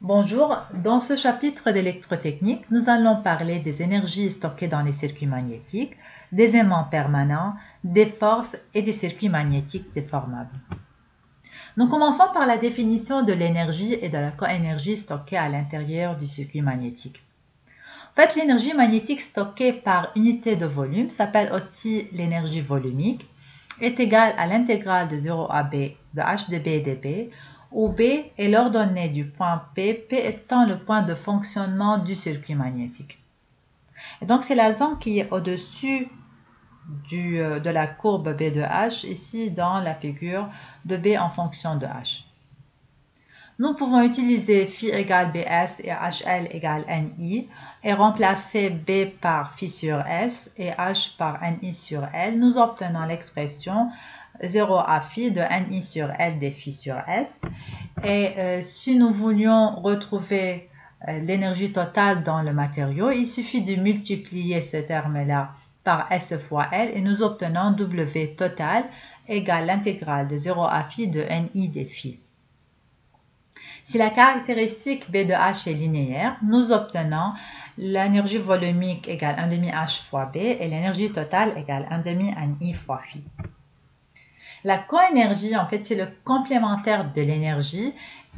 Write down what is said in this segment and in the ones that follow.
Bonjour, dans ce chapitre d'électrotechnique, nous allons parler des énergies stockées dans les circuits magnétiques, des aimants permanents, des forces et des circuits magnétiques déformables. Nous commençons par la définition de l'énergie et de la coénergie stockée à l'intérieur du circuit magnétique. En fait, l'énergie magnétique stockée par unité de volume s'appelle aussi l'énergie volumique, est égale à l'intégrale de 0 à b de h de b dB, où B est l'ordonnée du point P, P étant le point de fonctionnement du circuit magnétique. Et donc c'est la zone qui est au-dessus de la courbe B de H, ici dans la figure de B en fonction de H. Nous pouvons utiliser phi égale Bs et HL égale Ni et remplacer B par phi sur S et H par Ni sur L. Nous obtenons l'expression 0 à phi de Ni sur L des phi sur S. Et si nous voulions retrouver l'énergie totale dans le matériau, il suffit de multiplier ce terme-là par S fois L et nous obtenons W total égale l'intégrale de 0 à phi de Ni des phi. Si la caractéristique B de H est linéaire, nous obtenons l'énergie volumique égale 1 demi H fois B et l'énergie totale égale 1 demi Ni fois phi. La coénergie, en fait, c'est le complémentaire de l'énergie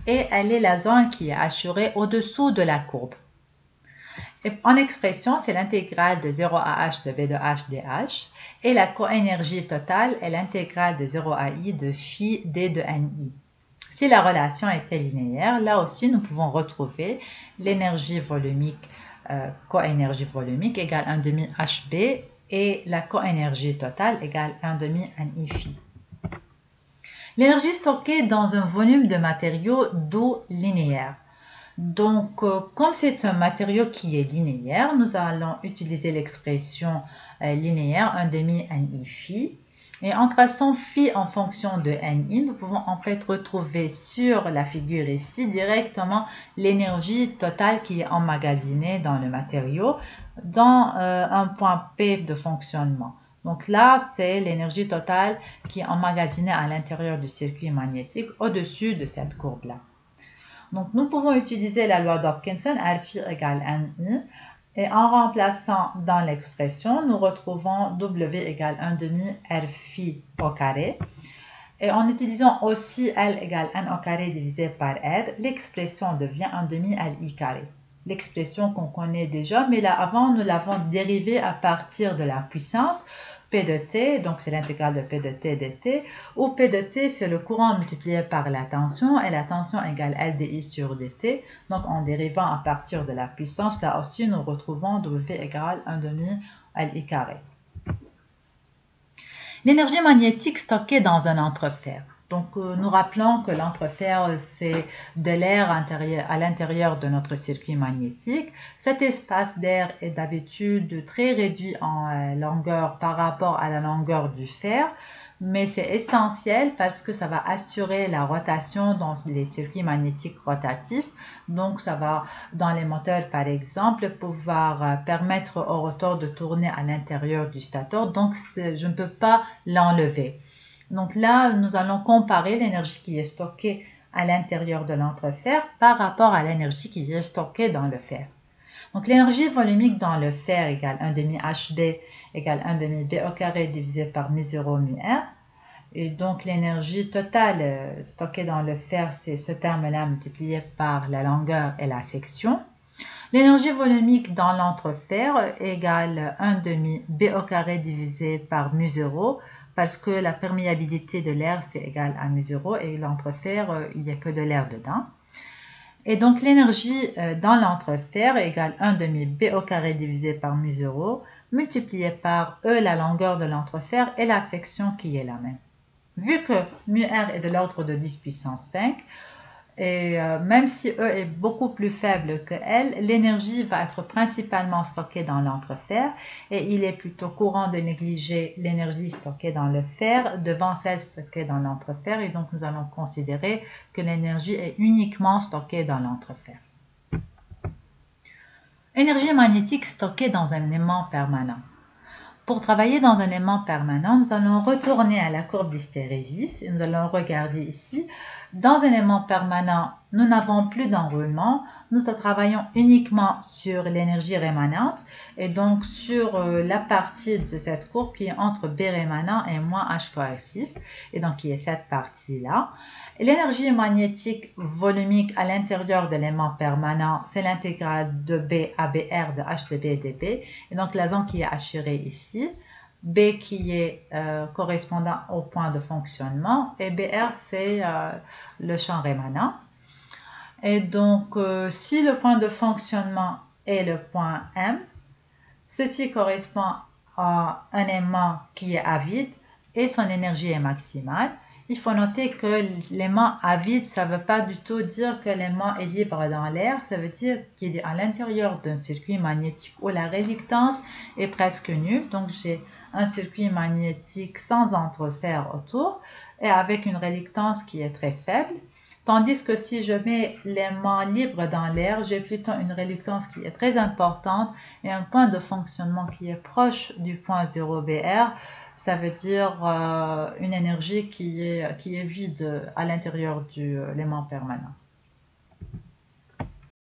et elle est la zone qui est assurée au-dessous de la courbe. Et en expression, c'est l'intégrale de 0 à h de B de H dH et la coénergie totale est l'intégrale de 0 à I de phi D de Ni. Si la relation était linéaire, là aussi nous pouvons retrouver l'énergie volumique, coénergie volumique égale 1 demi HB et la coénergie totale égale 1 demi Ni phi. L'énergie stockée dans un volume de matériau d'eau linéaire. Donc, comme c'est un matériau qui est linéaire, nous allons utiliser l'expression linéaire 1 demi Ni phi. Et en traçant phi en fonction de Ni, nous pouvons en fait retrouver sur la figure ici directement l'énergie totale qui est emmagasinée dans le matériau dans un point P de fonctionnement. Donc là, c'est l'énergie totale qui est emmagasinée à l'intérieur du circuit magnétique au-dessus de cette courbe-là. Donc nous pouvons utiliser la loi d'Hopkinson, Rφ égale Ni. Et en remplaçant dans l'expression, nous retrouvons W égale 1 demi Rφ au carré. Et en utilisant aussi L égale N au carré divisé par R, l'expression devient 1 demi Li carré. L'expression qu'on connaît déjà, mais là avant, nous l'avons dérivée à partir de la puissance P de T, donc c'est l'intégrale de P de T dt, où P de T c'est le courant multiplié par la tension, et la tension égale LdI sur dt, donc en dérivant à partir de la puissance, là aussi nous retrouvons W égale 1 demi Li carré. L'énergie magnétique stockée dans un entrefer. Donc, nous rappelons que l'entrefer, c'est de l'air à l'intérieur de notre circuit magnétique. Cet espace d'air est d'habitude très réduit en longueur par rapport à la longueur du fer, mais c'est essentiel parce que ça va assurer la rotation dans les circuits magnétiques rotatifs. Donc, ça va, dans les moteurs par exemple, pouvoir permettre au rotor de tourner à l'intérieur du stateur. Donc, je ne peux pas l'enlever. Donc là, nous allons comparer l'énergie qui est stockée à l'intérieur de l'entrefer par rapport à l'énergie qui est stockée dans le fer. Donc l'énergie volumique dans le fer égale 1 demi HD égale 1 demi B au carré divisé par mu0 mu R. Et donc l'énergie totale stockée dans le fer, c'est ce terme-là multiplié par la longueur et la section. L'énergie volumique dans l'entrefer égale 1 demi B au carré divisé par mu0 parce que la perméabilité de l'air c'est égal à mu0 et l'entrefer, il n'y a que de l'air dedans. Et donc l'énergie dans l'entrefer égale 1 demi B au carré divisé par mu0 multiplié par E, la longueur de l'entrefer, et la section qui est la même. Vu que mu R est de l'ordre de 10 puissance 5, et même si E est beaucoup plus faible que L, l'énergie va être principalement stockée dans l'entrefer et il est plutôt courant de négliger l'énergie stockée dans le fer devant celle stockée dans l'entrefer et donc nous allons considérer que l'énergie est uniquement stockée dans l'entrefer. Énergie magnétique stockée dans un aimant permanent. Pour travailler dans un aimant permanent, nous allons retourner à la courbe d'hystérésis et nous allons regarder ici. Dans un aimant permanent, nous n'avons plus d'enroulement, nous travaillons uniquement sur l'énergie rémanente et donc sur la partie de cette courbe qui est entre B rémanent et moins H coercif, et donc qui est cette partie-là. L'énergie magnétique volumique à l'intérieur de l'élément permanent, c'est l'intégrale de B à BR de H de B dB, et donc la zone qui est assurée ici. B qui est correspondant au point de fonctionnement et BR c'est le champ rémanent. Et donc si le point de fonctionnement est le point M, ceci correspond à un aimant qui est à vide et son énergie est maximale. Il faut noter que l'aimant à vide, ça ne veut pas du tout dire que l'aimant est libre dans l'air, ça veut dire qu'il est à l'intérieur d'un circuit magnétique où la réluctance est presque nulle. Donc j'ai un circuit magnétique sans entrefer autour et avec une réluctance qui est très faible. Tandis que si je mets l'aimant libre dans l'air, j'ai plutôt une réluctance qui est très importante et un point de fonctionnement qui est proche du point 0 BR. Ça veut dire une énergie qui est vide à l'intérieur de l'aimant permanent.